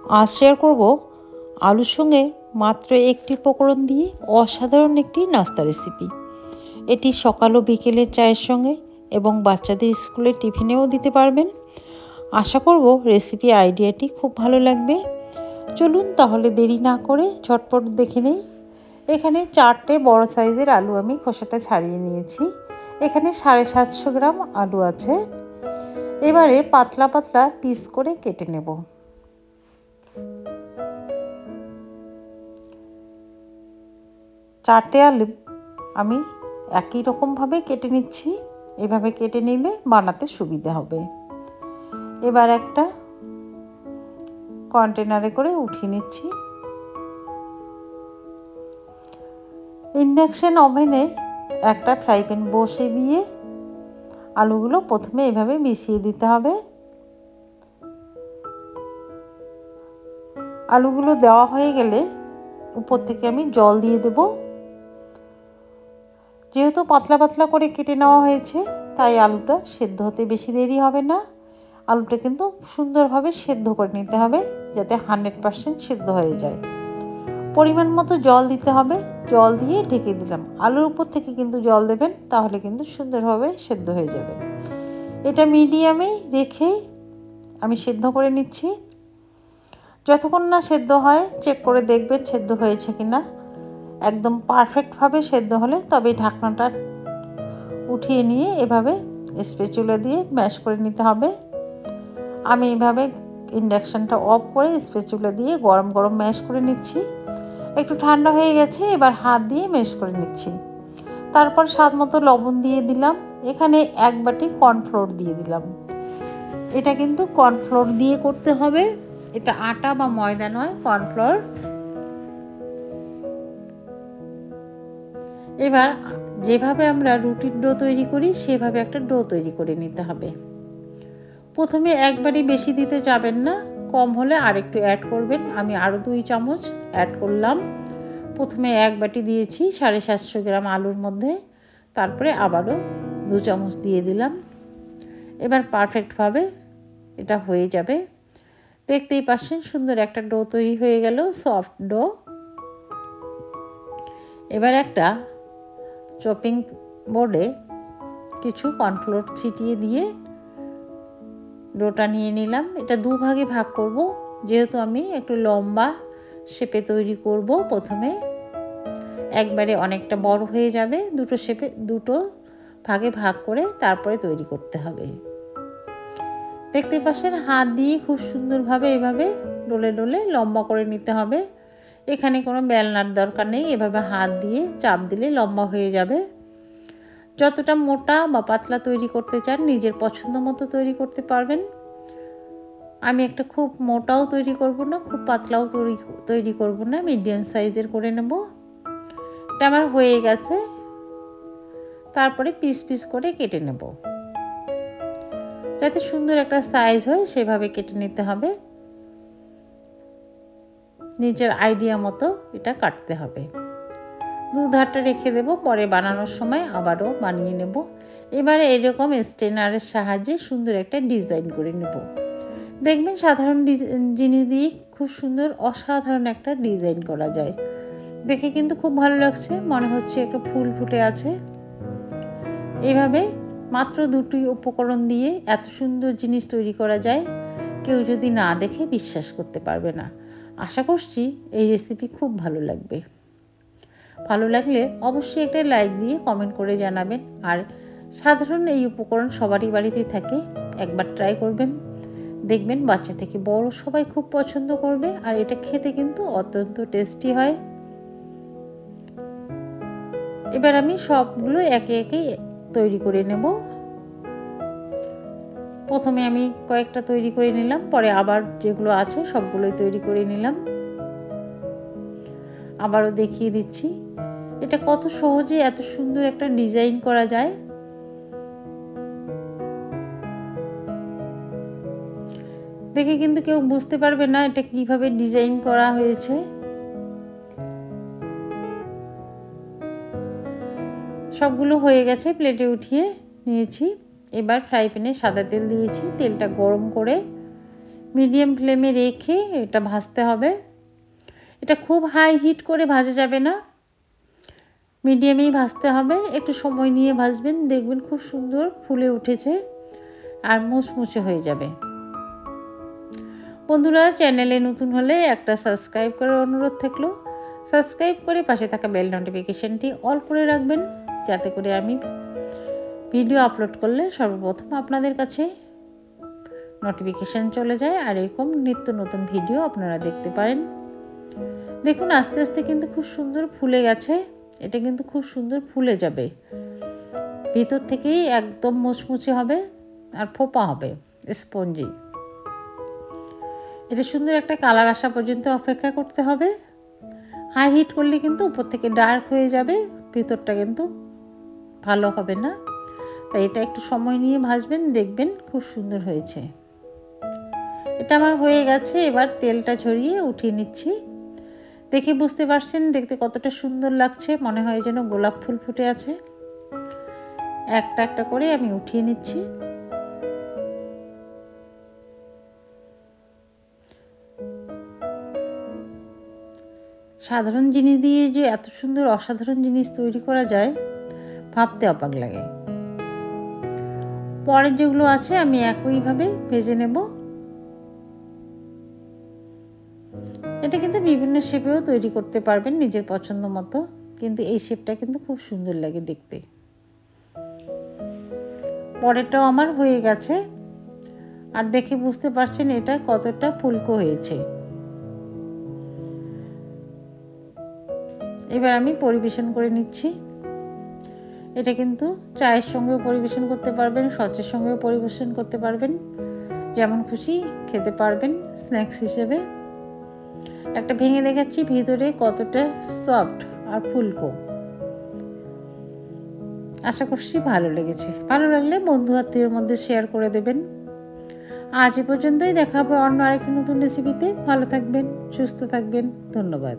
আজ শেয়ার করব আলুর সঙ্গে মাত্র একটি উপকরণ দিয়ে অসাধারণ একটি নাস্তা রেসিপি। এটি সকাল ও বিকেলের চায়ের সঙ্গে এবং বাচ্চাদের স্কুলের টিফিনেও দিতে পারবেন। আশা করব রেসিপি আইডিয়াটি খুব ভালো লাগবে। চলুন তাহলে দেরি না করে ঝটপট দেখে নেই। এখানে 4টে বড় সাইজের আলু আমি খোসাটা ছাড়িয়ে নিয়েছি। এখানে 750 গ্রাম আলু আছে। এবারে পাতলা পাতলা পিস করে কেটে নেব। চারটে আলু আমি একই রকমভাবে কেটে নিচ্ছি। এভাবে কেটে নিলে বানাতে সুবিধা হবে। এবার একটা কন্টেনারে করে উঠিয়ে নিচ্ছি। ইন্ডাকশন ওভেনে একটা ফ্রাই প্যান বসিয়ে দিয়ে আলুগুলো প্রথমে এভাবে মিশিয়ে দিতে হবে। আলুগুলো দেওয়া হয়ে গেলে উপর থেকে আমি জল দিয়ে দেব। যেহেতু পাতলা পাতলা করে কেটে নেওয়া হয়েছে তাই আলুটা সেদ্ধ হতে বেশি দেরি হবে না। আলুটা কিন্তু সুন্দরভাবে সেদ্ধ করে নিতে হবে যাতে 100% সেদ্ধ হয়ে যায়। পরিমাণ মতো জল দিতে হবে। জল দিয়ে ঢেকে দিলাম। আলুর উপর থেকে কিন্তু জল দেবেন, তাহলে কিন্তু সুন্দরভাবে সেদ্ধ হয়ে যাবে। এটা মিডিয়ামে রেখে আমি সেদ্ধ করে নিচ্ছি। যতক্ষণ না সেদ্ধ হয় চেক করে দেখবেন সেদ্ধ হয়েছে কিনা। একদম পারফেক্টভাবে সেদ্ধ হলে তবে ঢাকনাটা উঠিয়ে নিয়ে এভাবে স্প্যাচুলা দিয়ে ম্যাশ করে নিতে হবে। আমি এভাবে ইন্ডাকশনটা অফ করে স্প্যাচুলা দিয়ে গরম গরম ম্যাশ করে নিচ্ছি। একটু ঠান্ডা হয়ে গেছে, এবার হাত দিয়ে ম্যাশ করে নিচ্ছি। তারপর স্বাদ মতো লবণ দিয়ে দিলাম। এখানে 1 বাটি কর্নফ্লোর দিয়ে দিলাম। এটা কিন্তু কর্নফ্লোর দিয়ে করতে হবে, এটা আটা বা ময়দা নয়, কর্নফ্লোর। এবার যেভাবে আমরা রুটির ডো তৈরি করি সেভাবে একটা ডো তৈরি করে নিতে হবে। প্রথমে একবারই বেশি দিতে যাবেন না, কম হলে আরেকটু অ্যাড করবেন। আমি আরও 2 চামচ অ্যাড করলাম। প্রথমে 1 বাটি দিয়েছি 750 গ্রাম আলুর মধ্যে, তারপরে আবারও 2 চামচ দিয়ে দিলাম। এবার পারফেক্টভাবে এটা হয়ে যাবে। দেখতেই পাচ্ছেন সুন্দর একটা ডো তৈরি হয়ে গেল, সফট ডো। এবার একটা চপিং বোর্ডে কিছু কর্নফ্লোর ছিটিয়ে দিয়ে ডোটা নিয়ে নিলাম। এটা 2 ভাগে ভাগ করব, যেহেতু আমি একটু লম্বা শেপে তৈরি করব। প্রথমে একবারে অনেকটা বড় হয়ে যাবে, দুটো ভাগে ভাগ করে তারপরে তৈরি করতে হবে। দেখতে পাচ্ছেন হাত দিয়ে খুব সুন্দরভাবে এভাবে ডলে ডলে লম্বা করে নিতে হবে। এখানে কোনো বেলনার দরকার নেই, এভাবে হাত দিয়ে চাপ দিলে লম্বা হয়ে যাবে। যতটা মোটা বা পাতলা তৈরি করতে চান নিজের পছন্দ মতো তৈরি করতে পারবেন। আমি একটা খুব মোটাও তৈরি করব না, খুব পাতলাও তৈরি করব না, মিডিয়াম সাইজের করে নেব। এটা আমার হয়ে গেছে। তারপরে পিস পিস করে কেটে নেব, যাতে সুন্দর একটা সাইজ হয় সেভাবে কেটে নিতে হবে। নিজের আইডিয়া মতো এটা কাটতে হবে। 2 ধারটা রেখে দেব, পরে বানানোর সময় আবারও বানিয়ে নেব। এবারে এরকম স্ট্রেনারের সাহায্যে সুন্দর একটা ডিজাইন করে নেব। দেখবেন সাধারণ জিনিস দিয়ে খুব সুন্দর অসাধারণ একটা ডিজাইন করা যায়। দেখে কিন্তু খুব ভালো লাগছে, মনে হচ্ছে একটা ফুল ফুটে আছে। এইভাবে মাত্র 2টি উপকরণ দিয়ে এত সুন্দর জিনিস তৈরি করা যায়, কেউ যদি না দেখে বিশ্বাস করতে পারবে না। আশা করছি এই রেসিপি খুব ভালো লাগবে। ভালো লাগলে অবশ্যই একটা লাইক দিয়ে কমেন্ট করে জানাবেন। আর সাধারণ এই উপকরণ সবারই বাড়িতে থাকে, একবার ট্রাই করবেন। দেখবেন বাচ্চা থেকে বড় সবাই খুব পছন্দ করবে। আর এটা খেতে কিন্তু অত্যন্ত টেস্টি হয়। এবার আমি সবগুলো একে একে তৈরি করে নেব। প্রথমে আমি কয়েকটা তৈরি করে নিলাম, পরে আবার যেগুলো আছে সবগুলোই তৈরি করে নিলাম। আবারও দেখিয়ে দিচ্ছি এটা কত সহজে এত সুন্দর একটা ডিজাইন করা যায়। দেখে কিন্তু কেউ বুঝতে পারবে না এটা কিভাবে ডিজাইন করা হয়েছে। সবগুলো হয়ে গেছে, প্লেটে উঠিয়ে নিয়েছি। এবার ফ্রাই প্যানে সাদা তেল দিয়েছি। তেলটা গরম করে মিডিয়াম ফ্লেমে রেখে এটা ভাজতে হবে। এটা খুব হাই হিট করে ভাজা যাবে না, মিডিয়ামেই ভাজতে হবে। একটু সময় নিয়ে ভাজবেন, দেখবেন খুব সুন্দর ফুলে উঠেছে আর মুচমুচে হয়ে যাবে। বন্ধুরা, চ্যানেলে নতুন হলে একটা সাবস্ক্রাইব করার অনুরোধ থাকলো। সাবস্ক্রাইব করে পাশে থাকা বেল নোটিফিকেশানটি অল করে রাখবেন, যাতে করে আমি ভিডিও আপলোড করলে সর্বপ্রথম আপনাদের কাছে নোটিফিকেশান চলে যায় আর এরকম নিত্য নতুন ভিডিও আপনারা দেখতে পারেন। দেখুন আস্তে আস্তে কিন্তু খুব সুন্দর ফুলে গেছে। এটা কিন্তু খুব সুন্দর ফুলে যাবে, ভিতর থেকেই একদম মুচমুচে হবে আর ফোপা হবে, স্পঞ্জি। এটা সুন্দর একটা কালার আসা পর্যন্ত অপেক্ষা করতে হবে। হাই হিট করলে কিন্তু উপর থেকে ডার্ক হয়ে যাবে, ভিতরটা কিন্তু ভালো হবে না। তাই এটা একটু সময় নিয়ে ভাজবেন, দেখবেন খুব সুন্দর হয়েছে। এটা আমার হয়ে গেছে, এবার তেলটা ঝরিয়ে উঠিয়ে নিচ্ছি। দেখে বুঝতে পারছেন দেখতে কতটা সুন্দর লাগছে, মনে হয় যেন গোলাপ ফুল ফুটে আছে। একটা একটা করে আমি উঠিয়ে নিচ্ছি। সাধারণ জিনিস দিয়ে যে এত সুন্দর অসাধারণ জিনিস তৈরি করা যায় ভাবতে অবাক লাগে। পরের যেগুলো আছে আমি একইভাবে ভেজে নেব। এটা কিন্তু বিভিন্ন শেপেও তৈরি করতে পারবেন নিজের পছন্দ মতো, কিন্তু এই শেপটা কিন্তু খুব সুন্দর লাগে দেখতে। পরেরটাও আমার হয়ে গেছে, আর দেখে বুঝতে পারছেন এটা কতটা ফুলকো হয়েছে। এবার আমি পরিবেশন করে নিচ্ছি। এটা কিন্তু চায়ের সঙ্গেও পরিবেশন করতে পারবেন, সচের সঙ্গেও পরিবেশন করতে পারবেন, যেমন খুশি খেতে পারবেন স্ন্যাক্স হিসেবে। একটা ভেঙে দেখাচ্ছি, ভিতরে কতটা সফট আর ফুলকো। আশা করছি ভালো লেগেছে। ভালো লাগলে বন্ধু আত্মীয়ের মধ্যে শেয়ার করে দেবেন। আজ এ পর্যন্তই, দেখা হবে অন্য আরেকটি নতুন রেসিপিতে। ভালো থাকবেন, সুস্থ থাকবেন, ধন্যবাদ।